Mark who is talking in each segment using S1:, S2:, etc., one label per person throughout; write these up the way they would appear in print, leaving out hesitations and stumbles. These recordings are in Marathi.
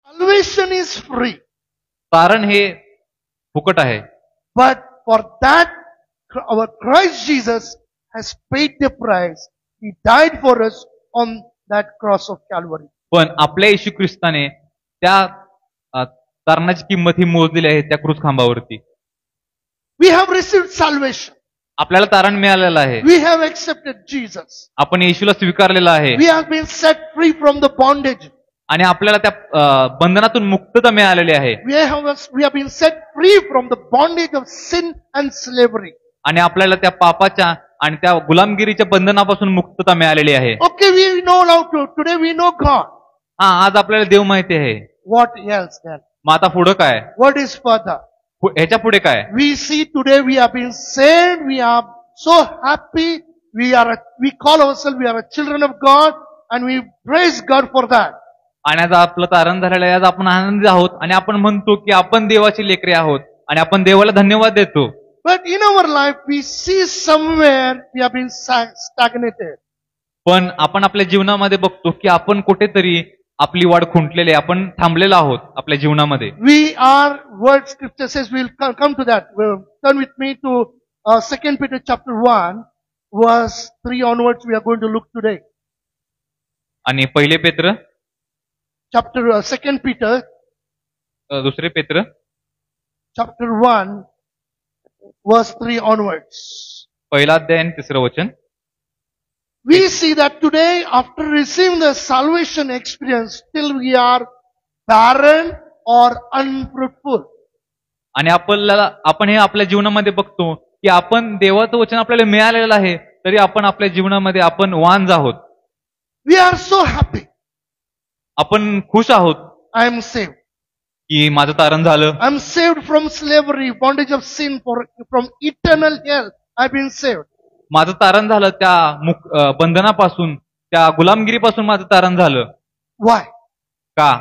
S1: Salvation is free.
S2: तारण हे फुकट आहे.
S1: But for that, our Christ Jesus has paid the price. He died for us on that cross of Calvary.
S2: पण आपल्या येशू ख्रिस्ताने त्या तारणाची किंमत ही मोजलेली आहे त्या क्रूस खांबावरती.
S1: We have received salvation.
S2: आपल्याला तारण मिळालेलं आहे.
S1: We have accepted Jesus.
S2: आपण येशूला स्वीकारलेलं आहे
S1: We have been set free from the bondage.
S2: आणि आपल्याला त्या बंधनातून मुक्तता मिळालेली आहे.
S1: We have been set free from the bondage of sin and slavery.
S2: आणि आपल्याला त्या पापाच्या आणि त्या गुलामगिरीच्या बंधनापासून मुक्तता मिळालेली आहे.
S1: Okay, we know now. Today we know God.
S2: आज आपल्याला देव माहिती आहे.
S1: What else then?
S2: मग आता पुढं काय?
S1: What is further?
S2: ह्याच्या पुढे काय?
S1: We see today we have been saved. We are so happy. We call ourselves, we are a children of God, and we praise God for that.
S2: आणि आज आपलं तारण झालेलं आहे. आज आपण आनंदी आहोत आणि आपण म्हणतो की आपण देवाची लेकरे आहोत आणि आपण देवाला धन्यवाद देतो.
S1: But in our life we see somewhere we have been stagnated.
S2: पण आपण आपल्या जीवनामध्ये बघतो की आपण कुठेतरी आपली वाढ खुंटलेली आहे. आपण थांबलेलो आहोत आपल्या जीवनामध्ये.
S1: We are, word scripture says, we'll come to that. Turn with me to 2 Peter chapter 1, verse 3 onwards we are going to look today.
S2: आणि पहिले पेत्र
S1: Chapter 2 Peter,
S2: दुसरे पेत्र
S1: chapter 1, verse 3 onwards.
S2: पहिला अध्याय आणि तिसरं वचन.
S1: We see that today, after receiving the salvation experience, still we are barren or unfruitful.
S2: आणि आपण हे आपल्या जीवनामध्ये बघतो की आपण देवाचं वचन आपल्याला मिळालेलं आहे तरी आपण आपल्या जीवनामध्ये आपण वांझ आहोत.
S1: We are so happy.
S2: आपण खुश आहोत
S1: I am saved.
S2: की माझं तारण झालं.
S1: I am saved from slavery, bondage of sin, from eternal hell. I have been saved.
S2: माझं तारण झालं त्या बंधनापासून, त्या गुलामगिरीपासून माझं तारण झालं.
S1: Why?
S2: का?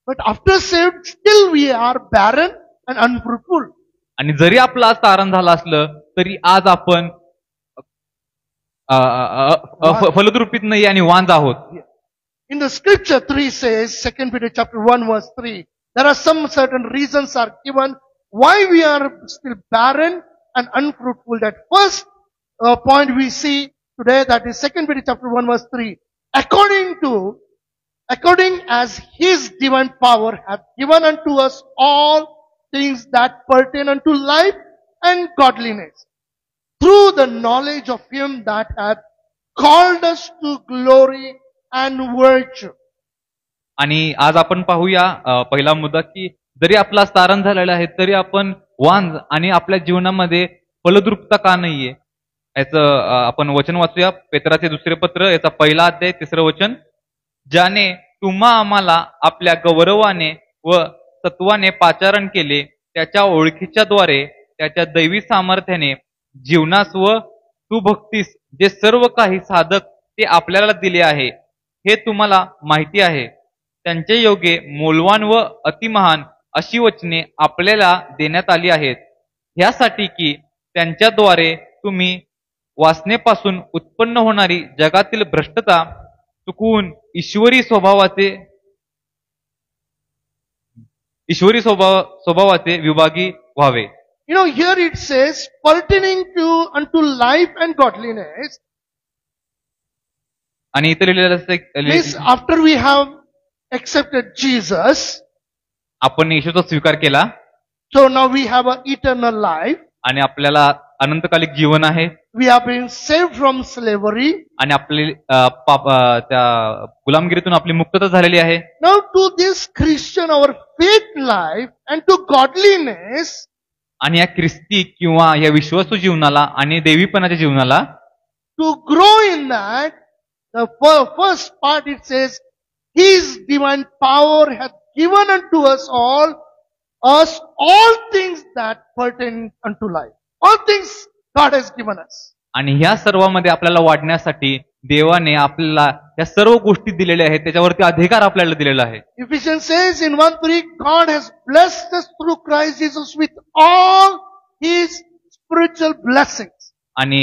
S1: But after saved, still we are barren and unfruitful.
S2: आणि जरी आपलं आज तारण झालं असलं तरी आज आपण फलद्रुपीत नाही आणि वांझ आहोत.
S1: In the scripture 3 says, 2 Peter chapter 1 verse 3, there are some certain reasons are given why we are still barren and unfruitful. That first point we see today, that is 2 Peter chapter 1 verse 3. According as His divine power hath given unto us all things that pertain unto life and godliness, through the knowledge of Him that hath called us to glory and virtue.
S2: आणि आज आपण पाहूया पहिला मुद्दा की जरी आपला तारण झालेला आहे तरी आपण वांझ आणि आपल्या जीवनामध्ये फलद्रुपता का नाहीये याचं आपण वचन वाचूया. पेत्राचे दुसरे पत्र याचा पहिला अध्याय तिसरं वचन. ज्याने तुम्हा आम्हाला आपल्या गौरवाने व सत्वाने पाचारण केले, त्याच्या ओळखीच्या द्वारे त्याच्या दैवी सामर्थ्याने जीवनास व सुभक्तीस जे सर्व काही साधक ते आपल्याला दिले आहे हे तुम्हाला माहिती आहे. त्यांचे योगे मोलवान व अतिमहान अशी वचने आपल्याला देण्यात आली आहेत, ह्यासाठी की त्यांच्याद्वारे तुम्ही वासनेपासून उत्पन्न होणारी जगातील भ्रष्टता चुकवून ईश्वरी स्वभावाचे विभागी व्हावे.
S1: You know, here it says, pertaining unto life and godliness.
S2: आणि इतर लिहिलेलं
S1: Means after we have accepted Jesus,
S2: आपण येशूचा स्वीकार केला,
S1: so now we have an eternal life.
S2: आणि आपल्याला अनंतकालिक जीवन आहे.
S1: We have been saved from slavery.
S2: आणि आपली त्या गुलामगिरीतून आपली मुक्तता झालेली आहे.
S1: Now to this Christian, our faith life and to godliness,
S2: आणि या ख्रिस्ती किंवा या विश्वासू जीवनाला आणि देवीपणाच्या जीवनाला
S1: to grow in that, the first part it says, His divine power hath given unto us all things that pertain unto life. All things God has given us.
S2: आणि ह्या सर्वांमध्ये आपल्याला वाढण्यासाठी देवाने आपल्याला या सर्व गोष्टी दिलेल्या आहेत, त्याच्यावरती अधिकार आपल्याला दिलेला आहे.
S1: Ephesians says in 1:3, God has blessed us through Christ Jesus with all His spiritual blessings.
S2: आणि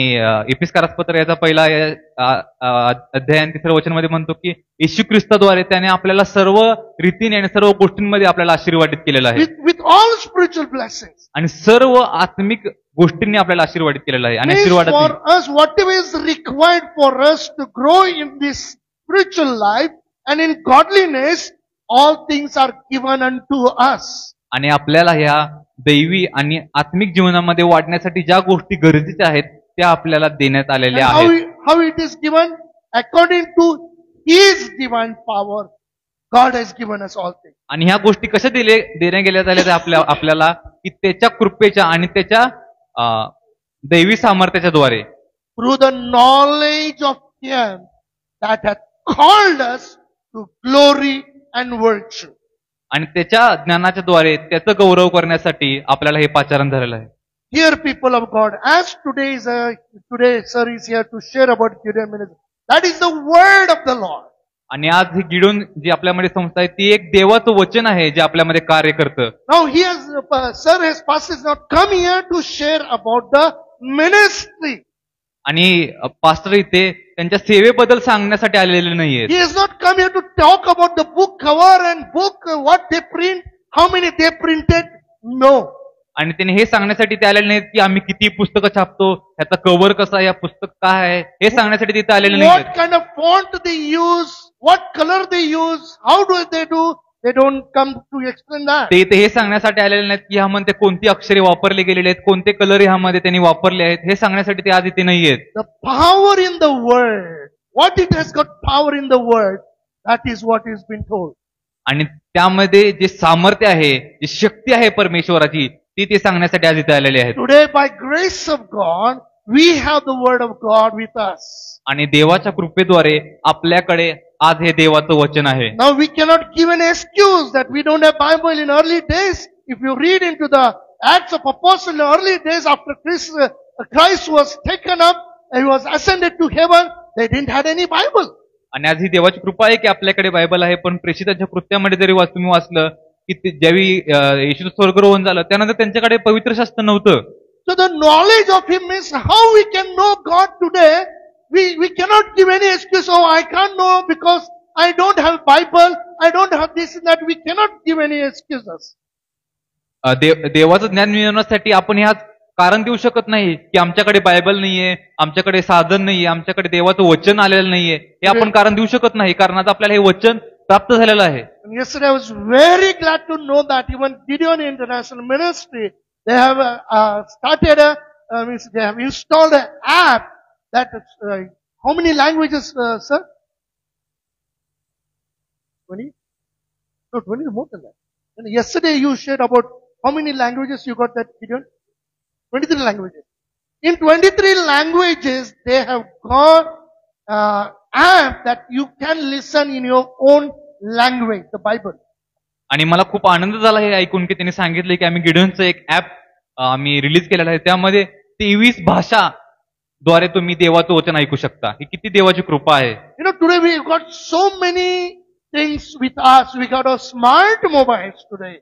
S2: इपिस्कारास पत्र याचा पहिला अध्याय आणि 3 वचनमध्ये म्हणतो की येशू ख्रिस्ताद्वारे त्याने आपल्याला सर्व रीतीने आणि सर्व गोष्टींमध्ये आपल्याला आशीर्वादित केलेलं आहे
S1: with all spiritual blessings.
S2: आणि सर्व आत्मिक गोष्टींनी आपल्याला आशीर्वादित केलेलं आहे आणि
S1: Means
S2: आशीर्वादात
S1: for us, whatever is required for us to grow in this spiritual life and in godliness, all things are given unto us.
S2: आणि आपल्याला ह्या दैवी आणि आत्मिक जीवनामध्ये वाढण्यासाठी ज्या गोष्टी गरजेच्या आहेत त्या आपल्याला देण्यात
S1: And
S2: आलेल्या आहेत
S1: how it is given? According to His divine power, God has given us all things.
S2: आणि ह्या गोष्टी कशा देण्यात गेल्या झाल्या आपल्याला की त्याच्या कृपेच्या आणि त्याच्या दैवी सामर्थ्याच्याद्वारे
S1: Through the knowledge of Him that hath called us to glory and virtue.
S2: आणि त्याच्या ज्ञानाच्या द्वारे त्याचं गौरव करण्यासाठी आपल्याला हे पाचारण झालेलं आहे.
S1: Dear people of God, as today sir is here to share about Gideon ministry. That is the word of the Lord.
S2: आणि आज ही गिडून जी आपल्यामध्ये संस्था आहे ती एक देवाचं वचन आहे जे आपल्यामध्ये कार्य करतं.
S1: Now sir has not come here to share about the ministry.
S2: आणि पास्टर इथे त्यांच्या सेवेबद्दल सांगण्यासाठी आलेले नाहीये.
S1: He has not come here to talk about the book cover and book what they print, how many they printed. No.
S2: आणि त्यांनी हे सांगण्यासाठी ते आलेले नाहीत की आम्ही किती पुस्तकं छापतो, त्याचा कव्हर कसा आहे, या पुस्तक काय आहे हे सांगण्यासाठी तिथे आलेले
S1: What
S2: नाहीत.
S1: kind of font they use, what color they use, how do they do, they don't come to explain that.
S2: ते इथे हे सांगण्यासाठी आलेले नाहीत की ह्यामध्ये कोणती अक्षरे वापरले गेलेले आहेत, कोणते कलर ह्यामध्ये त्यांनी वापरले आहेत हे सांगण्यासाठी ते आज इथे नाहीयेत.
S1: The power in the word, what it has got power in the word, that is what is been told.
S2: आणि त्यामध्ये जे सामर्थ्य आहे, जी शक्ती आहे परमेश्वराची ती ते सांगण्यासाठी आज इथे आलेले आहेत.
S1: Today by grace of God, we have the word of God with us.
S2: आणि देवाच्या कृपेद्वारे आपल्याकडे आज हे देवाचं वचन आहे.
S1: Now we cannot give an excuse that we don't have Bible in early days. If you read into the Acts of Apostles in early days after Christ was taken up, he was ascended to heaven, they didn't have any Bible.
S2: आणि आज ही देवाची कृपा आहे की आपल्याकडे बायबल आहे, पण प्रेषितांच्या कृत्यामध्ये जरी तुम्ही वाचलं की ज्यावेळी येशूचं स्वर्गरोहण झालं त्यानंतर त्यांच्याकडे पवित्र शास्त्र नव्हतं.
S1: So the knowledge of Him means how we can know God today. We cannot give any excuse, oh I can't know because I don't have Bible, I don't have this and that. We cannot give any excuses.
S2: देवाचं ज्ञान मिळवण्यासाठी आपण ह्यात कारण देऊ शकत नाही की आमच्याकडे बायबल नाहीये, आमच्याकडे साधन नाहीये, आमच्याकडे देवाचं वचन आलेलं नाहीये हे आपण कारण देऊ शकत नाही, कारण आता आपल्याला हे वचन प्राप्त झालेलं आहे.
S1: And yesterday I was very glad to know that even Gideon International Ministry, they have they have installed an app that how many languages, sir? 20? No, 20 is more than that. And yesterday you shared about how many languages you got that, Gideon? 23 languages. In 23 languages, they have got app that you can listen in your own language, the Bible.
S2: आणि मला खूप आनंद झाला हे ऐकून की त्यांनी सांगितलं की आम्ही गिडनचं एक ऍप आम्ही रिलीज केलेलं आहे, त्यामध्ये 23 भाषाद्वारे तुम्ही देवाचं वचन ऐकू शकता. ही किती देवाची कृपा आहे.
S1: You know, today we got so many things with us. We got our smart mobiles today.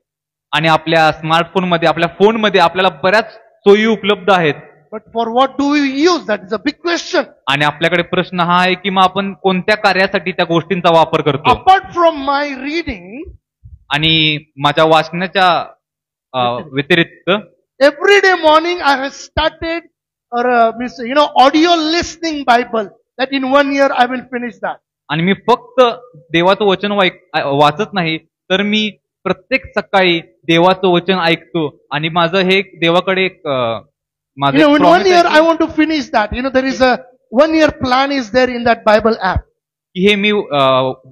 S2: आणि आपल्या स्मार्टफोन मध्ये, आपल्या फोनमध्ये आपल्याला बऱ्याच सोयी उपलब्ध आहेत.
S1: But for what do we use? That is a big question.
S2: आणि आपल्याकडे प्रश्न हा आहे की मग आपण कोणत्या कार्यासाठी त्या गोष्टींचा वापर करतो.
S1: Apart from my reading,
S2: आणि माझ्या वाचण्याच्या व्यतिरिक्त
S1: every day morning I have started audio listening Bible. That in 1 year I will finish that.
S2: आणि मी फक्त देवाचं वचन वाचत नाही, तर मी प्रत्येक सकाळी देवाचं वचन ऐकतो आणि माझं हे देवाकडे
S1: in 1 year I want to finish that. There is a 1 year plan is there in that Bible app.
S2: की हे मी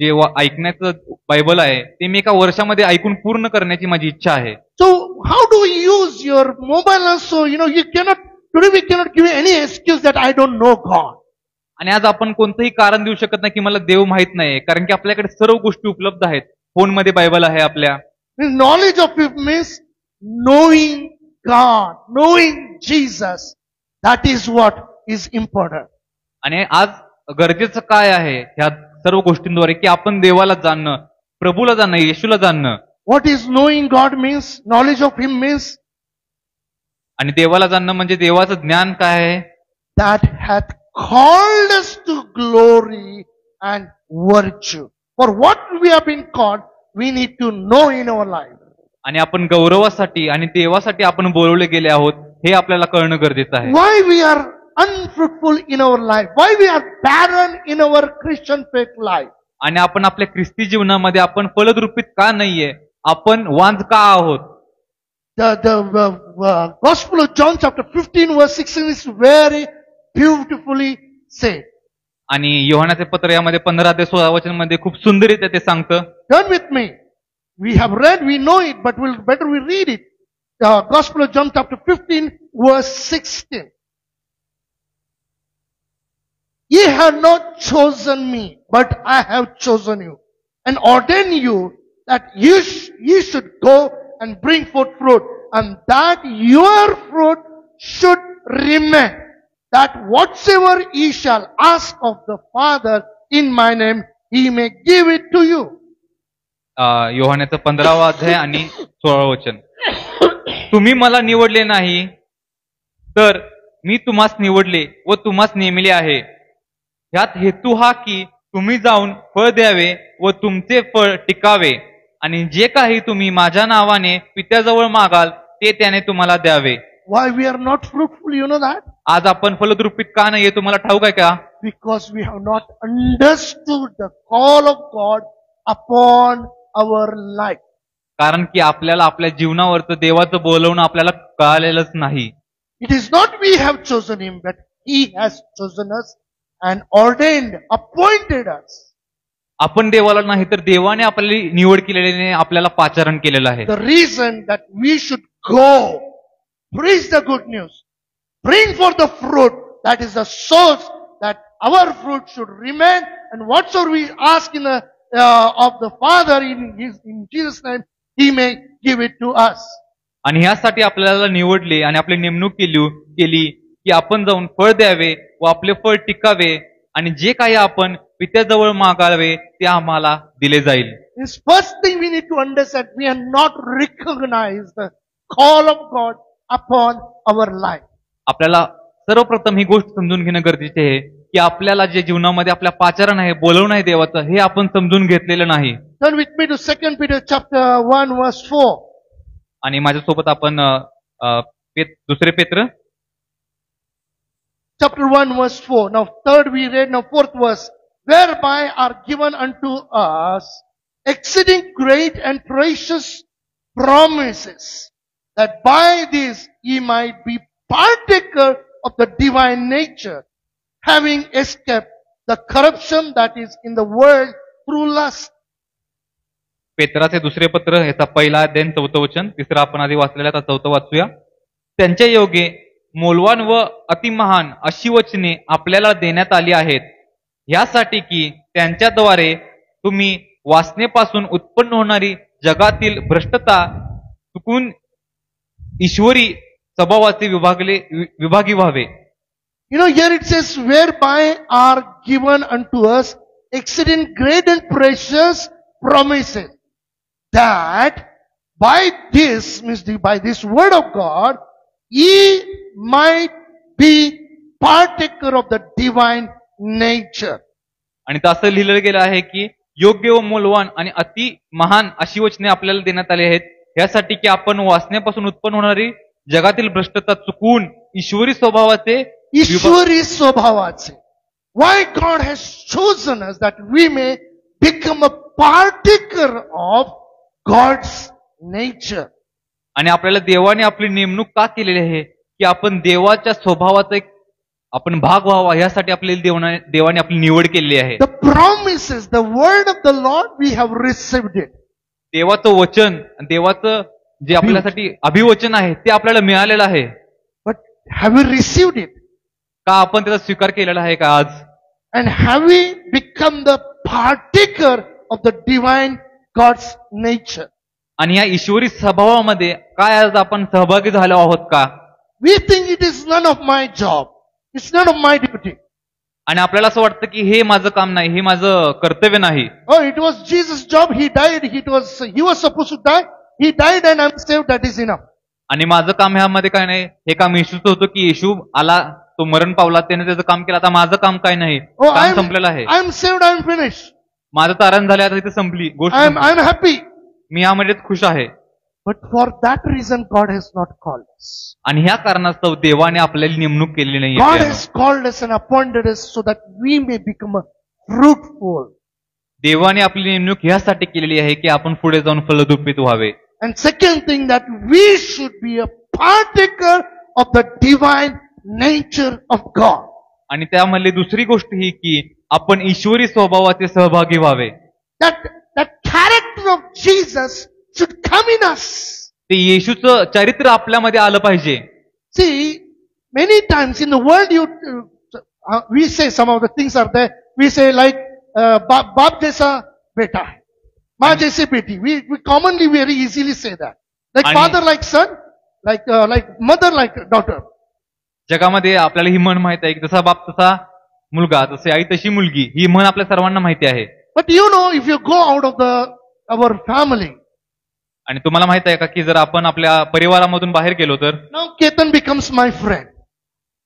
S2: जे ऐकण्याचं बायबल आहे ते मी एका वर्षामध्ये ऐकून पूर्ण करण्याची माझी इच्छा आहे.
S1: So how do we use your mobile also? Today we cannot give any excuse that I don't know God.
S2: आणि आज आपण कोणतंही कारण देऊ शकत नाही की मला देव माहित नाही, कारण की आपल्याकडे सर्व गोष्टी उपलब्ध आहेत. फोनमध्ये बायबल आहे आपल्या.
S1: Knowledge of Him means knowing God, knowing Jesus. That is what is important.
S2: आणि आज गरजेचं काय आहे ह्या सर्व गोष्टींद्वारे की आपण देवाला जाणणं, प्रभूला जाणणं, येशूला जाणणं.
S1: What is knowing God means? Knowledge of Him means?
S2: आणि देवाला जाणणं म्हणजे देवाचं ज्ञान काय आहे?
S1: that hath called us to glory and virtue. For what we have been called, we need to know in our life.
S2: आणि आपण गौरवासाठी आणि देवासाठी आपण बोलवले गेले आहोत हे आपल्याला कळणं गरजेचं आहे.
S1: Why we are unfruitful in our life? Why we are barren in our Christian faith life?
S2: आणि आपण आपल्या ख्रिस्ती जीवनामध्ये आपण फलद्रुपित का नाहीये, आपण वांज का आहोत.
S1: The Gospel of John chapter 15 verse 16 is very beautifully said.
S2: आणि योहानाचे पत्र यामध्ये 15-16 वचनामध्ये खूप सुंदररीत्या ते सांगतं.
S1: Turn with me. We have read, we know it, but better we read it. The Gospel of John chapter 15 verse 16. Ye have not chosen me, but I have chosen you and ordained you that ye should go and bring forth fruit, and that your fruit should remain, that whatsoever ye shall ask of the Father in my name, he may give it to you.
S2: योहानाचं 15वा अध्याय आणि 16 वचन. तुम्ही मला निवडले नाही, तर मी तुम्हास निवडले व तुम्हास नेमिले आहे. ह्यात हेतू हा की तुम्ही जाऊन फळ द्यावे व तुमचे फळ टिकावे, आणि जे काही तुम्ही माझ्या नावाने पित्याजवळ मागाल ते त्याने तुम्हाला द्यावे.
S1: Why we are not fruitful, you know that?
S2: आज आपण फलद्रुपित का नाहीये तुम्हाला ठाऊक आहे का?
S1: Because we have not understood the call of God upon our life.
S2: कारण की आपल्याला आपल्या जीवनावरचं देवाचं बोलवणं आपल्याला कळालेलंच नाही.
S1: It is not we have chosen him, but he has chosen us and ordained, appointed us.
S2: आपण देवाला नाही तर देवाने आपली निवड केलेली, आपल्याला पाचारण केलेलं आहे.
S1: The reason that we should go, preach the good news, bring forth the fruit, that is the source that our fruit should remain, and whatsoever we ask in the of the Father in Jesus' name, he may give it to us.
S2: आणि ह्यासाठी आपल्याला निवडले आणि आपली नेमणूक केली की आपण जाऊन फळ द्यावे व आपले फळ टिकावे, आणि जे काही आपण पित्याजवळ मागावे ते आम्हाला दिले जाईल.
S1: This first thing we need to understand, we are not recognized the call of God upon our life.
S2: आपल्याला सर्वप्रथम ही गोष्ट समजून घेणं गरजेचे आहे की आपल्याला जे जीवनामध्ये आपल्या पाचारण आहे, बोलवणं आहे देवाचं, हे आपण समजून घेतलेलं नाही.
S1: Turn with me to 2 Peter chapter 1 verse 4.
S2: आणि माझ्यासोबत आपण दुसरे पेत्र
S1: Chapter 1 verse 4. Now third we read, now fourth verse. Whereby are given unto us exceeding great and precious promises, that by this ye might be partaker of the divine nature, having escaped the corruption that is in the world through lust.
S2: पेत्राचे दुसरे पत्र याचा पहिला अध्याय 4 वचन, तिसरा आपण आधी वाचलेला आता 4 वाचूया. त्यांच्या योगे मोलवान व अतिमहान अशी वचने आपल्याला देण्यात आली आहेत, यासाठी की त्यांच्याद्वारे तुम्ही वासनेपासून उत्पन्न होणारी जगातील भ्रष्टता चुकून ईश्वरी स्वभावाचे विभागी व्हावे.
S1: You know, here it says, whereby are given unto us exceeding great and precious promises, that by this, means by this word of God, ye might be partaker of the divine nature.
S2: आणि तसं लिहिलं गेलं आहे की योग्य व मूलवान आणि अति महान अशी वचने आपल्याला देण्यात आली आहेत, यासाठी की आपण वासनेपासून उत्पन्न होणारी जगातील भ्रष्टता चुकून ईश्वरी स्वभावाचे
S1: ईश्वरी स्वभावाचे. Why God has chosen us that we may become a partaker of God's nature.
S2: आणि आपल्याला देवाने आपली नेमणूक का केलेली आहे की आपण देवाच्या स्वभावाचा एक आपण भाग व्हावा, यासाठी आपल्याला देवाने आपली निवड केलेली आहे.
S1: The promises, the word of the Lord, we have received it.
S2: देवाचं वचन, देवाचं जे आपल्यासाठी अभिवचन आहे ते आपल्याला मिळालेलं आहे.
S1: But have we received it?
S2: का आपण त्याचा स्वीकार केलेला आहे का आज?
S1: And have we become the partaker of the divine God's nature?
S2: आणि या ईश्वरी स्वभावामध्ये काय आज आपण सहभागी झालो आहोत का?
S1: We think it is none of my job. It's none of my duty.
S2: आणि आपल्याला असं वाटतं की हे माझं काम नाही, हे माझं कर्तव्य नाही.
S1: Oh, it was Jesus' job. He died. He was supposed to die. He died and I'm saved. That is enough.
S2: आणि माझं काम ह्यामध्ये काय नाही, हे काम येशूचं होतं की येशू आला, तो मरण पावला, त्याने त्याचं काम केलं, आता माझं काम काय नाही,
S1: Oh,
S2: काम संपलेलं आहे,
S1: I'm saved, I'm finished.
S2: माझं तारण झालं, आता तिथे संपली गोष्ट
S1: I'm
S2: संपली.
S1: happy.
S2: मी यामध्ये खुश आहे.
S1: But for that reason, God has not called us.
S2: आणि ह्या कारणास्तव देवाने आपल्याला नेमणूक केलेली
S1: God
S2: नाही.
S1: has called us and appointed us so that we may become fruitful.
S2: देवाने आपली नेमणूक ह्यासाठी केलेली आहे की आपण पुढे जाऊन फलद्रुपित व्हावे.
S1: And second thing, that we should be a partaker of the divine nature of God.
S2: आणि त्यामधली दुसरी गोष्ट ही की आपण ईश्वरी स्वभावाचे सहभागी व्हावे.
S1: That character of Jesus should come in us.
S2: ते येशूचं चरित्र आपल्यामध्ये आलं पाहिजे.
S1: See, many times in the world, we say some of the things are there. We say like, बाप जैसा बेटा है, माँ जैसी बेटी. We commonly very easily say that. Like
S2: आणि-
S1: father like son, like mother like daughter.
S2: जगामध्ये आपल्याला ही म्हण माहित आहे की जसा बाप तसा मुलगा, तसे आई तशी मुलगी, ही म्हण आपल्या सर्वांना माहिती आहे.
S1: But you know, if you go out of our family,
S2: आणि तुम्हाला माहित आहे का की जर आपण आपल्या परिवारामधून बाहेर गेलो तर,
S1: now Ketan becomes my friend.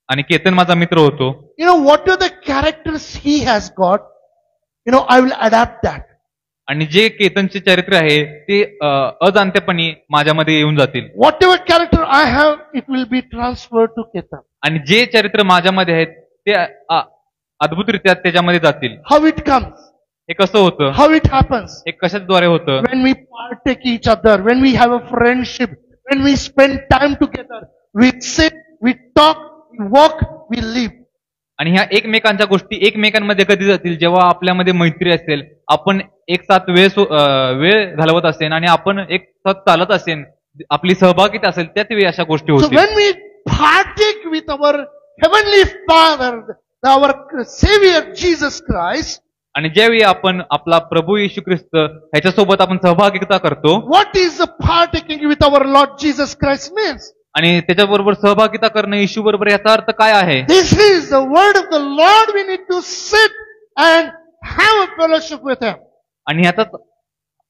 S2: आणि केतन माझा मित्र होतो,
S1: You know, whatever the characters he has got, you know, I will adapt that.
S2: आणि जे केतनचे चरित्र आहे ते अजाणतेपणी माझ्यामध्ये येऊन जातील.
S1: Whatever character I have, it will be transferred to Ketan.
S2: आणि जे चरित्र माझ्यामध्ये आहेत ते अद्भुतरित्या त्याच्यामध्ये जातील.
S1: How it comes,
S2: हे कसं होतं,
S1: how it happens.
S2: हे कशाद्वारे होतं,
S1: When we partake each other, when we have a friendship, when we spend time together, we sit, we talk, we walk, we live.
S2: आणि ह्या एकमेकांच्या गोष्टी एकमेकांमध्ये कधी जातील जेव्हा आपल्यामध्ये मैत्री असेल, आपण एक साथ वेळ घालवत असेल आणि आपण एक साथ चालत असेल, आपली सहभागिता असेल, त्याच वेळी अशा गोष्टी
S1: So
S2: होतील.
S1: when we partake with our Heavenly Father, our Savior Jesus Christ,
S2: आणि ज्यावेळी आपण आपला प्रभू येशू ख्रिस्त ह्याच्यासोबत आपण सहभागिता करतो,
S1: what is the partaking with our Lord Jesus Christ means?
S2: आणि त्याच्याबरोबर सहभागिता करणं येशू बरोबर, याचा अर्थ काय आहे?
S1: This is the word of the Lord. We need to sit and have a fellowship with Him.
S2: आणि ह्याचा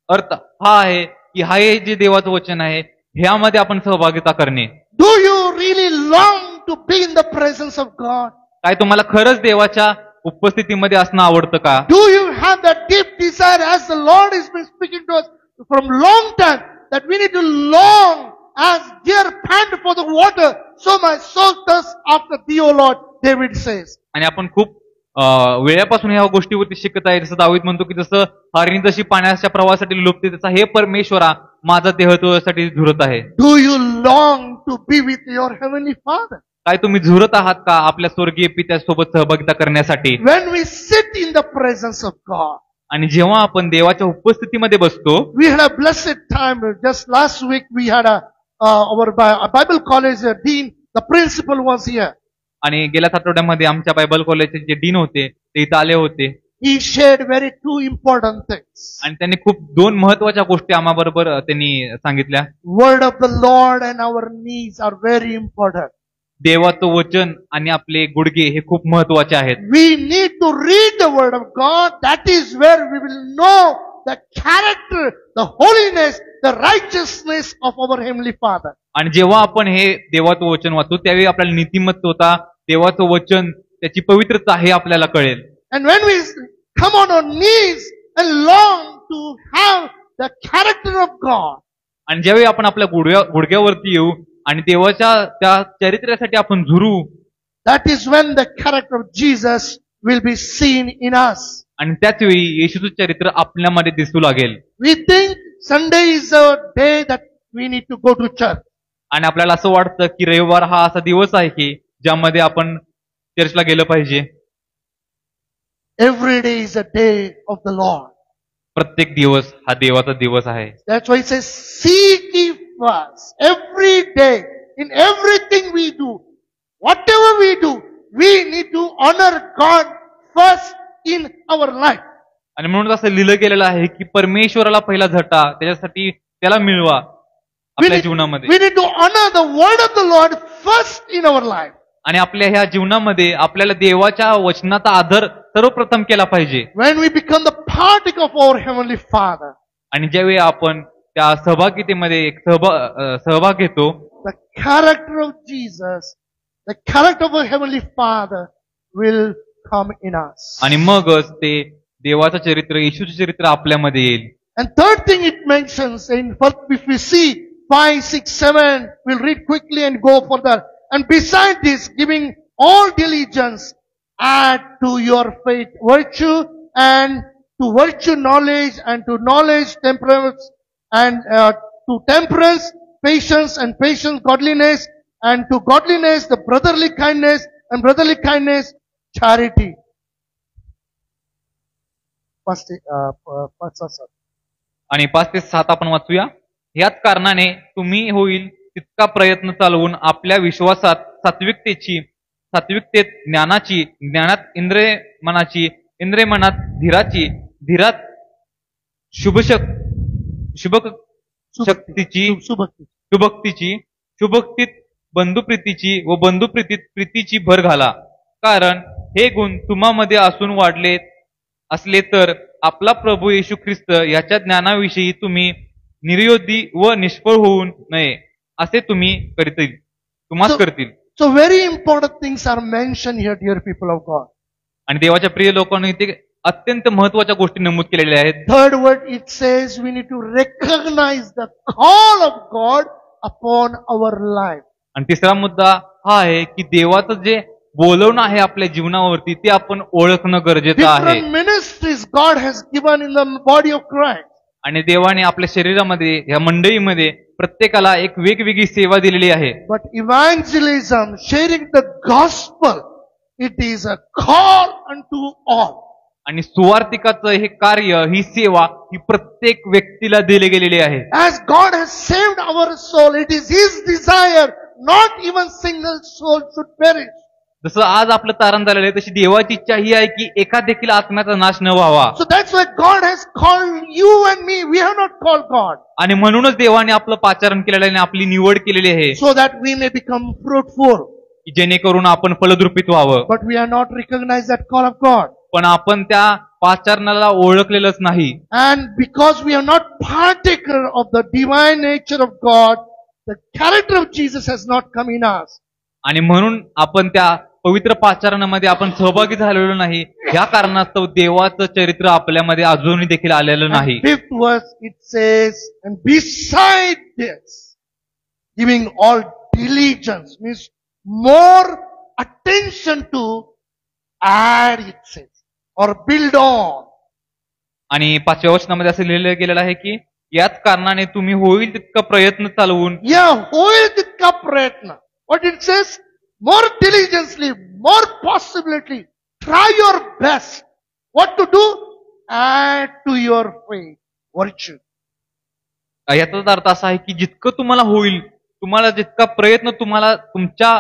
S2: अर्थ हा आहे की हा हे जे देवाचं वचन आहे ह्यामध्ये आपण सहभागिता करणे.
S1: Do you really long to be in the presence of God?
S2: काय तुम्हाला खरंच देवाच्या उपस्थितीमध्ये असणं आवडतं का?
S1: Do you have that deep desire, as the Lord has been speaking to us from long time, that we need to long as deer pant for the water, so my soul thirsts after thee, O Lord, David says.
S2: आणि आपण खूप वेळापासून ह्या गोष्टीवरती शिकत आहे. जसं दावीद म्हणतो की जसं हरिणी जशी पाण्याच्या प्रवाहासाठी लोभते, तसा हे परमेश्वरा माझा देह तुझ्यासाठी झुरत आहे.
S1: Do you long to be with your Heavenly Father?
S2: काय तुम्ही झुरत आहात का आपल्या स्वर्गीय पित्यासोबत सहभागिता करण्यासाठी?
S1: When we sit in the presence of God,
S2: आणि जेव्हा आपण देवाच्या उपस्थितीमध्ये बसतो,
S1: we had a blessed time. Just last week we had our Bible college dean, the principal was here.
S2: आणि गेल्याच आठवड्यामध्ये आमच्या बायबल कॉलेजचे जे डीन होते ते इथं आले होते.
S1: He shared two important things.
S2: आणि त्यांनी खूप दोन महत्वाच्या गोष्टी आम्हाबरोबर त्यांनी सांगितल्या.
S1: Word of the Lord and our knees are very important.
S2: देवाचं वचन आणि आपले गुडघे हे खूप महत्वाचे आहेत.
S1: We need to read the Word of God. That is where we will know the character, the holiness, the righteousness of our Heavenly Father.
S2: आणि जेव्हा आपण हे देवाचं वचन वाचतो त्यावेळी आपल्याला नीतिमत्ता, देवाचं वचन, त्याची पवित्रता हे आपल्याला कळेल.
S1: And when we come on our knees and long to have the character of God,
S2: आणि ज्यावेळी आपण आपल्या गुडघ्यावरती येऊ आणि देवाच्या त्या चरित्रासाठी आपण झुरू,
S1: that is when the character of Jesus will be seen in us.
S2: आणि त्याच वेळी येशूचं चरित्र आपल्यामध्ये दिसू लागेल.
S1: We think Sunday is a day that we need to go to church.
S2: आणि आपल्याला असं वाटतं की रविवार हा असा दिवस आहे की ज्यामध्ये आपण चर्चला गेलं पाहिजे.
S1: Every day is a day of the Lord.
S2: प्रत्येक दिवस हा देवाचा दिवस आहे.
S1: That's why it says, seek ye first. Every day, in everything we do, whatever we do, we need to honor God first in our life.
S2: आणि म्हणून असं लिहिलं गेलेलं आहे की परमेश्वराला पहिला झटा, त्याच्यासाठी त्याला मिळवा आपल्या जीवनामध्ये.
S1: We need to honor the word of the Lord first in our life.
S2: आणि आपल्या ह्या जीवनामध्ये आपल्याला देवाच्या वचनाचा आदर सर्वप्रथम केला पाहिजे.
S1: When we become the partaker of our Heavenly Father,
S2: आणि ज्यावेळी आपण त्या सहभागितेमध्ये एक सहभाग घेतो,
S1: the character of Jesus the character of our Heavenly Father will come in us.
S2: आणि मगच ते देवाचं चरित्र, येशूचं चरित्र आपल्यामध्ये येईल.
S1: And third thing it mentions in first, if we see 5, 6, 7, we'll read quickly and go further. And beside this, giving all diligence, add to your faith virtue, and to virtue knowledge, and to knowledge temperance, and to temperance patience, and patience godliness, and to godliness the brotherly kindness, and brotherly kindness charity.
S2: आणि 5 ते 7 आपण वाचूया. याच कारणाने तुम्ही होईल तितका प्रयत्न चालवून आपल्या विश्वासात सात्विकतेत ज्ञानाची, ज्ञानात इंद्रियमनाची, इंद्रियमनात धीराची, धीरात शुभक्तीची, शुभक्तीत बंधुप्रीतीची व बंधुप्रीतीत प्रीतीची भर घाला. कारण हे गुण तुम्हामध्ये असून वाढले असले तर आपला प्रभू येशू ख्रिस्त याच्या ज्ञानाविषयी तुम्ही निर्योधी व निष्फळ होऊ नये असे तुम्हास करतील.
S1: So very important things are mentioned here, dear people of God.
S2: आणि देवाच्या प्रिय लोकांनी ते अत्यंत महत्वाच्या गोष्टी नमूद केलेल्या आहेत.
S1: Third word, it says we need to recognize the call of God upon our life.
S2: आणि तिसरा मुद्दा हा आहे की देवाचं जे बोलवणं आहे आपल्या जीवनावरती ते आपण ओळखणं गरजेचं आहे.
S1: Different ministries God has given in the body of Christ.
S2: आणि देवाने आपल्या शरीरामध्ये, या मंडळीमध्ये प्रत्येकाला एक वेगवेगळी सेवा दिलेली आहे.
S1: But evangelism, sharing the gospel, it is a call unto all.
S2: आणि सुवार्तिकाचं हे कार्य, ही सेवा, ही प्रत्येक व्यक्तीला दिली गेलेली आहे.
S1: As God has saved our soul, it is His desire, not even single soul should perish.
S2: जसं आज आपलं तारण झालेलं आहे तशी देवाची इच्छा ही आहे की एका देखील आत्म्याचा नाश न व्हावा.
S1: So that's why God has called you and me. We have not called God.
S2: आणि म्हणूनच देवाने आपलं पाचारण केलेलं आहे आणि आपली निवड केलेली आहे
S1: So that we may become fruitful.
S2: की जेणेकरून आपण फलद्रुपित व्हावं.
S1: But we are not recognized that call of God.
S2: पण आपण त्या पाचारणाला ओळखलेलंच नाही.
S1: And because we are not partaker of the divine nature of God, the character of Jesus has not come in us.
S2: आणि म्हणून आपण त्या पवित्र पाचारणामध्ये आपण सहभागी झालेलो नाही. या कारणास्तव देवाचं चरित्र आपल्यामध्ये अजूनही देखील आलेलं नाही.
S1: Fifth verse it says, and beside this, giving all diligence means more attention to add, it says, or build on.
S2: आणि 5व्या वचनामध्ये असं लिहिलं गेलेलं आहे की याच कारणाने तुम्ही होईल तितका प्रयत्न चालवून.
S1: होईल तितका प्रयत्न. What it says? More diligently, more possibility. Try your best. What to do? Add to your faith virtue.
S2: याचाच अर्थ असा आहे की जितकं तुम्हाला होईल, तुम्हाला जितका प्रयत्न तुम्हाला तुमच्या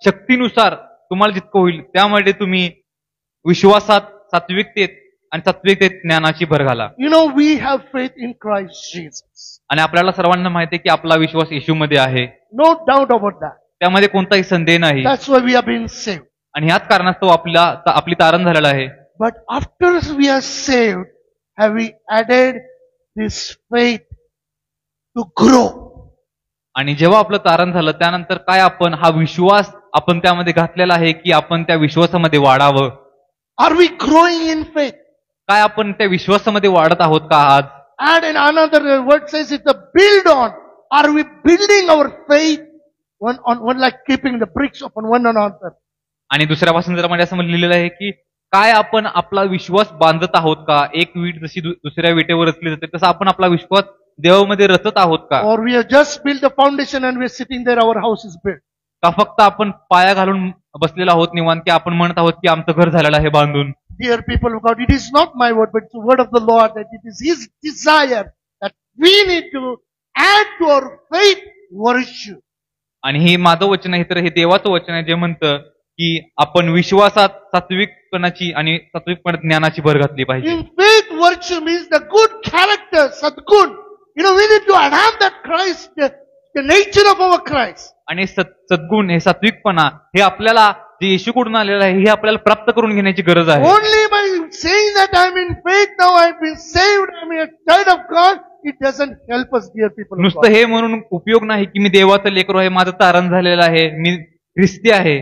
S2: शक्तीनुसार तुम्हाला जितकं होईल त्यामध्ये तुम्ही विश्वासात, सात्विकतेत ज्ञानाची भर घाला.
S1: You know, we have faith in Christ Jesus.
S2: आणि आपल्याला सर्वांना माहिती आहे की आपला विश्वास येशूमध्ये आहे.
S1: No doubt about that.
S2: त्यामध्ये कोणताही संदेह नाही.
S1: That's why we are being saved.
S2: आणि ह्याच कारणास्तव आपली तारण झालेलं आहे.
S1: But after we are saved, have we added this faith to grow?
S2: आणि जेव्हा आपलं तारण झालं त्यानंतर काय आपण हा विश्वास आपण त्यामध्ये घातलेला आहे की आपण त्या विश्वासामध्ये वाढावं?
S1: Are we growing in faith?
S2: काय आपण त्या विश्वासामध्ये वाढत आहोत का आज?
S1: And in another word says it's a build on. Are we building our faith one like keeping the bricks upon one another?
S2: आणि दुसऱ्या भाषणामध्ये असं लिहिलेलं आहे की काय आपण आपला विश्वास बांधत आहोत का? एक वीट जशी दुसऱ्या विटेवर रचली जाते तसं आपण आपला विश्वास देवामध्ये रचत आहोत का?
S1: Or we have just built the foundation and we are sitting there, our house is built.
S2: का फक्त आपण पाया घालून बसलेला आहोत निवांत की आपण म्हणत आहोत की आमचं घर झालेलं आहे बांधून?
S1: Dear people of God, it is not my word, but it's the word of the Lord, that it is His desire that we need to add to our faith virtue.
S2: आणि हे माझं वचन आहे तर हे देवाचं वचन आहे जे म्हणतं की आपण विश्वासात सात्विकपणाची आणि सात्विकपणात ज्ञानाची भर घातली पाहिजे.
S1: In faith virtue means the good character, sadgun. You know, we need to adapt that Christ, the nature of our Christ.
S2: आणि सद्गुण, हे सात्विकपणा, हे आपल्याला जे येशूकडून आलेलं आहे हे आपल्याला प्राप्त करून घेण्याची गरज आहे.
S1: Only by saying that I'm in faith now, I've been saved, I'm a child of God, it doesn't help us, dear people of
S2: नुसतं
S1: God.
S2: हे म्हणून उपयोग नाही की मी देवाचं लेकरू आहे, माझं तारण झालेलं आहे, मी ख्रिस्ती आहे,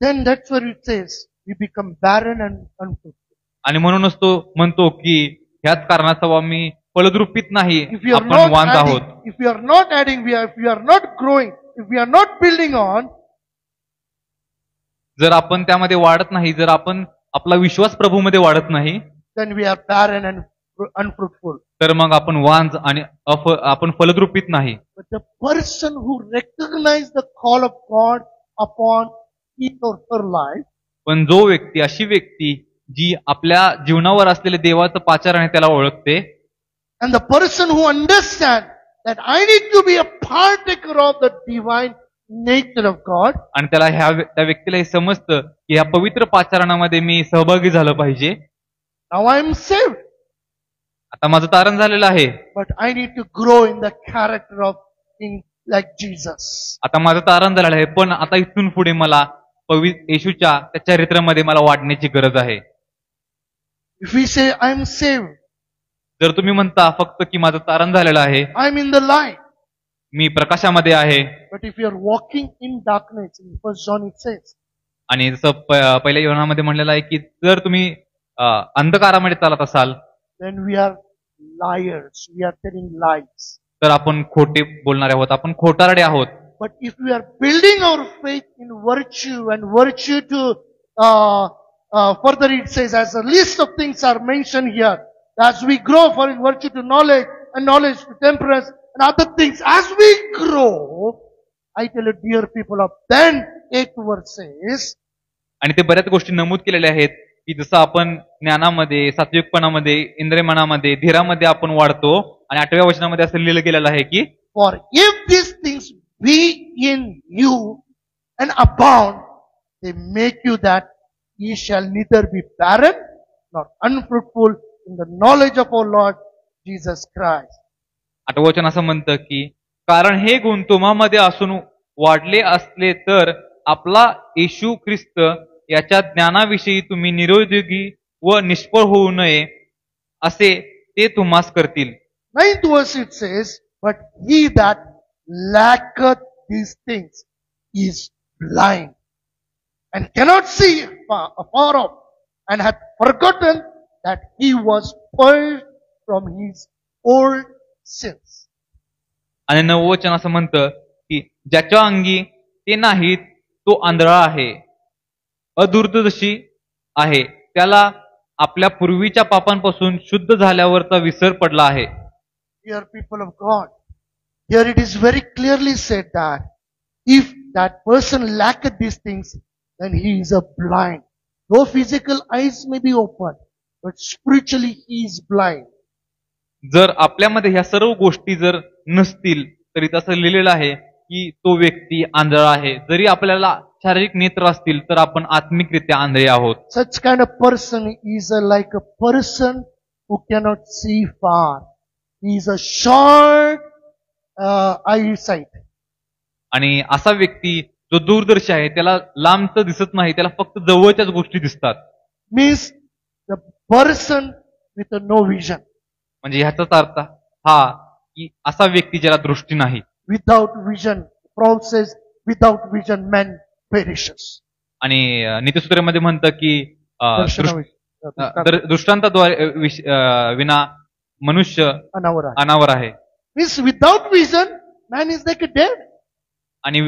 S1: then that's where it says we become barren and unfruitful.
S2: आणि म्हणूनच तो म्हणतो की ह्याच कारणास्तव आम्ही फलद्रुपीत नाही,
S1: If we are
S2: आपण
S1: not
S2: वांज
S1: adding,
S2: आहोत.
S1: if we are not adding, if we are not growing, if we are not building on,
S2: जर आपण त्यामध्ये वाढत नाही, जर आपण आपला विश्वास प्रभूमध्ये वाढत नाही,
S1: then we are barren and unfruitful.
S2: तर मग आपण वांज आणि आपण फलद्रुपीत नाही.
S1: But the person who recognizes the call of God upon his or her life,
S2: पण जो व्यक्ती, अशी व्यक्ती जी आपल्या जीवनावर असलेले देवाचं पाचार आणि त्याला ओळखते,
S1: and the person who understands that I need to be a partaker of the divine nature of God,
S2: आणि त्याला त्या व्यक्तीला हे समजतं की ह्या पवित्र पाचारणामध्ये मी सहभागी झालं पाहिजे.
S1: now I am saved,
S2: आता माझं तारण झालेलं आहे,
S1: but I need to grow in the character of King like Jesus.
S2: आता माझं तारण झालेलं आहे, पण आता इथून पुढे मला येशूच्या त्या चरित्रामध्ये मला वाढण्याची गरज आहे.
S1: If we say I am saved,
S2: जर तुम्ही म्हणता फक्त की माझं तारण झालेलं आहे,
S1: I am in the light,
S2: मी प्रकाशामध्ये आहे,
S1: but if you are walking in darkness, in 1 John it says,
S2: आणि जसं पहिल्या योनामध्ये म्हणलेलं आहे की जर तुम्ही अंधकारामध्ये चालत असाल
S1: then we are liars, we are telling lies.
S2: तर आपण खोटे बोलणारे आहोत, आपण खोटारडे आहोत.
S1: But if we are building our faith in virtue, and virtue to further it says, as a list of things are mentioned here, as we grow for virtue to knowledge, and knowledge to temperance, and other things, as we grow, I tell you dear people of then 8th verse says,
S2: आणि ते बऱ्याच गोष्टी नमूद केलेल्या आहेत की जसं आपण ज्ञानामध्ये, सात्विकपणामध्ये, इंद्रियमनामध्ये, धीरामध्ये आपण वाढतो. आणि 8व्या वचनामध्ये असं लिहिलं गेलेलं आहे की
S1: for if these things be in you and abound, they make you that ye shall neither be barren nor unfruitful in the knowledge of our Lord Jesus Christ.
S2: 8वं वचन असं म्हणतं की कारण हे गुण तुम्हामध्ये असून वाढले असले तर आपला येशू ख्रिस्त याच्या ज्ञानाविषयी तुम्ही निरुद्योगी व निष्फळ होऊ नये असे ते तुम्हास करतील.
S1: 9th verse it says, but he that lacketh these things is blind and cannot see afar off, and hath forgotten that he was purged from his old sins.
S2: आणि 9वं वचन असं म्हणतं की ज्याच्या अंगी ते नाहीत तो आंधळा आहे, अदूरदर्शी आहे, त्याला आपल्या पूर्वीच्या पापांपासून शुद्ध झाल्यावरचा विसर पडला आहे.
S1: Dear people of God, here it is very clearly said that if that person lacketh these things, then he is a blind. Though physical eyes may be open, but spiritually he is blind.
S2: जर आपल्यामध्ये ह्या सर्व गोष्टी जर नसतील तरी तसं लिहिलेलं आहे की तो व्यक्ती आंधळा आहे. जरी आपल्याला शारीरिक नेत्र असतील तर आपण आत्मिकरित्या आंधळे आहोत.
S1: Such kind of person is like a person who cannot see far. He is a short eyesight.
S2: आणि असा व्यक्ती जो दूरदर्शी आहे त्याला लांबचं दिसत नाही, त्याला फक्त जवळच्याच गोष्टी दिसतात.
S1: Means the person with no vision.
S2: म्हणजे ह्याचाच अर्थ हा की असा व्यक्ती ज्याला दृष्टी नाही.
S1: Without vision, Proverbs says, without vision man perishes.
S2: आणि नीतिसूत्रामध्ये म्हणतं की दृष्टांताद्वारे विना मनुष्य अनावर आहे.
S1: Means without vision man is like a dead.
S2: आणि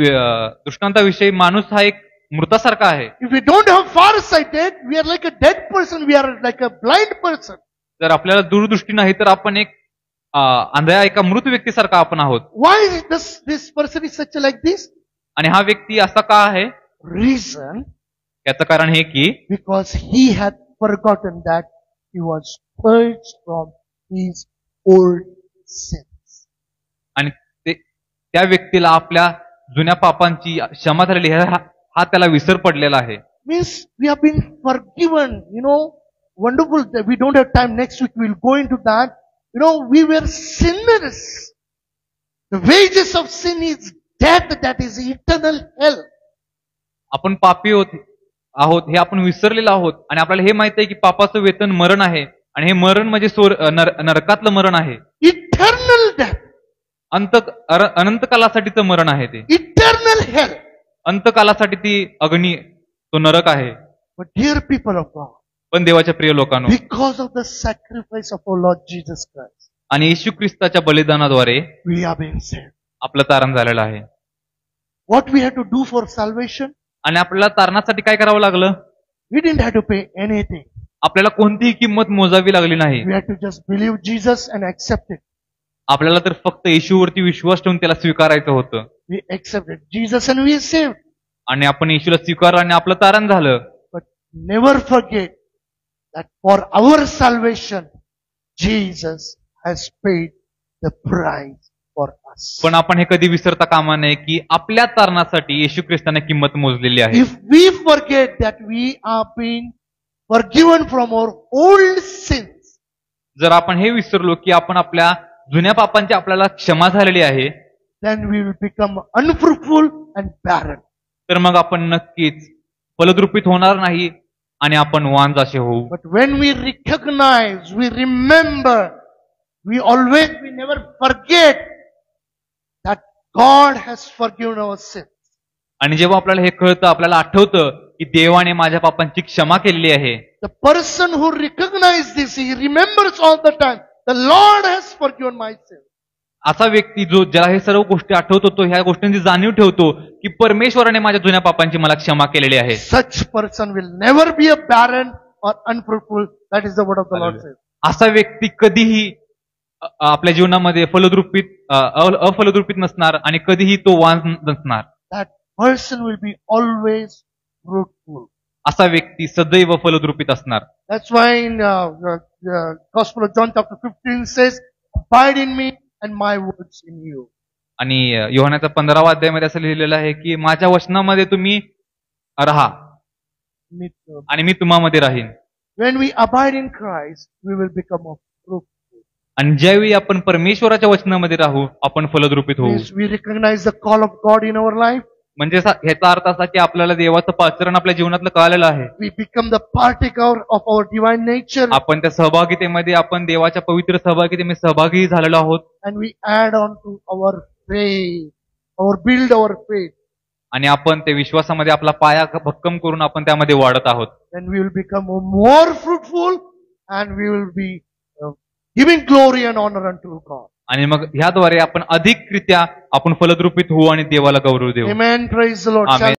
S2: दृष्टांताविषयी माणूस हा एक मृतासारखा आहे.
S1: If we don't have far sighted, we are like a dead person, we are like a blind person.
S2: जर आपल्याला दूरदृष्टी नाही तर आपण एक आंधळ्या एका मृत व्यक्तीसारखा आपण आहोत.
S1: Why this person is such like this?
S2: आणि हा व्यक्ती असा का आहे?
S1: Reason,
S2: याचं कारण हे की
S1: because he had forgotten that he was purged from his old sins.
S2: आणि त्या व्यक्तीला आपल्या जुन्या पापांची क्षमा झालेली हा त्याला विसर पडलेला आहे.
S1: Means we have been forgiven, wonderful. We don't have time. Next week we'll go into that. We were sinners. The wages of sin is death, that is eternal hell.
S2: आपण पापी आहोत हे आपण विसरलेलो आहोत. आणि आपल्याला हे माहित आहे की पापाचं वेतन मरण आहे. आणि हे मरण म्हणजे नरकातलं मरण आहे.
S1: Eternal death.
S2: अनंतकालासाठीचं मरण आहे ते.
S1: eternal hell.
S2: अंतकालासाठी ती अग्नी, तो नरक आहे.
S1: But dear people of God,
S2: पण देवाच्या प्रिय लोकांनो,
S1: because of the sacrifice of our Lord Jesus Christ,
S2: आणि येशू ख्रिस्ताच्या बलिदानाद्वारे
S1: we are being saved.
S2: आपलं तारण झालेलं आहे.
S1: What we had to do for salvation?
S2: आणि आपल्याला तारणासाठी काय करावं लागलं?
S1: We didn't have to pay anything.
S2: आपल्याला कोणतीही किंमत मोजावी लागली नाही.
S1: We had to just believe Jesus and accept it.
S2: आपल्याला तर फक्त येशूवरती विश्वास ठेवून त्याला स्वीकारायचं होतं.
S1: We accepted Jesus and we are saved.
S2: आणि आपण येशूला स्वीकारलं आणि आपलं तारण झालं.
S1: But never forget that for our salvation, Jesus has paid the price for us.
S2: पण आपण हे कधी विसरता कामा नये की आपल्या तारणासाठी येशू ख्रिस्ताने किंमत मोजलेली आहे.
S1: If we forget that we are being forgiven from our old sins,
S2: जर आपण हे विसरलो की आपण आपल्या जुन्या पापांची आपल्याला क्षमा झालेली आहे,
S1: then we will become unfruitful and barren.
S2: तर मग आपण नक्कीच फलद्रुपीत होणार नाही आणि आपण वांज असे होऊ.
S1: But when we recognize, we remember, we never forget that God has forgiven our sins.
S2: आणि जेव्हा आपल्याला हे कळतं, आपल्याला आठवतं की देवाने माझ्या पापांची क्षमा केलेली आहे.
S1: The person who recognizes this, he remembers all the time, the Lord has forgiven my sins.
S2: असा व्यक्ती जो ज्याला हे सर्व गोष्टी आठवतो, तो ह्या गोष्टींची जाणीव ठेवतो की परमेश्वराने माझ्या जुन्या पापांची मला क्षमा केलेली आहे.
S1: Such person will never be a barren or unfruitful. That is the word of the Lord says.
S2: असा व्यक्ती कधीही आपल्या जीवनामध्ये अफलद्रुपीत नसणार आणि कधीही तो वांज नसणार.
S1: That person will be always fruitful.
S2: असा व्यक्ती सदैव फलद्रुपीत असणार.
S1: That's why in the Gospel of John chapter 15 says, abide in me and my words in you.
S2: आणि योहानाचा 15वा अध्यायामध्ये असं लिहिलेलं आहे की माझ्या वचनामध्ये तुम्ही राहा आणि मी तुम्हामध्ये राहीन.
S1: When we abide in Christ, we will become fruitful.
S2: आणि ज्यावेळी आपण परमेश्वराच्या वचनामध्ये राहू, आपण फलद्रुपीत होऊ.
S1: Means we recognize the call of God in our life.
S2: म्हणजे ह्याचा अर्थ असा की आपल्याला देवाचं पाचरण आपल्या जीवनातलं कळालेलं आहे.
S1: We become the partaker of our divine nature.
S2: आपण त्या सहभागितेमध्ये, आपण देवाच्या पवित्र सहभागितेमध्ये सहभागी झालेलो आहोत.
S1: And we add on to our faith, build our faith.
S2: आणि आपण त्या विश्वासामध्ये आपला पाया भक्कम करून आपण त्यामध्ये वाढत आहोत.
S1: Then we will become more fruitful and we will be giving glory and honor unto God.
S2: आणि मग ह्याद्वारे आपण अधिकरित्या आपण फलद्रुपीत होऊ आणि देवाला गौरव देऊ.
S1: Amen. Praise the Lord.
S2: Amen.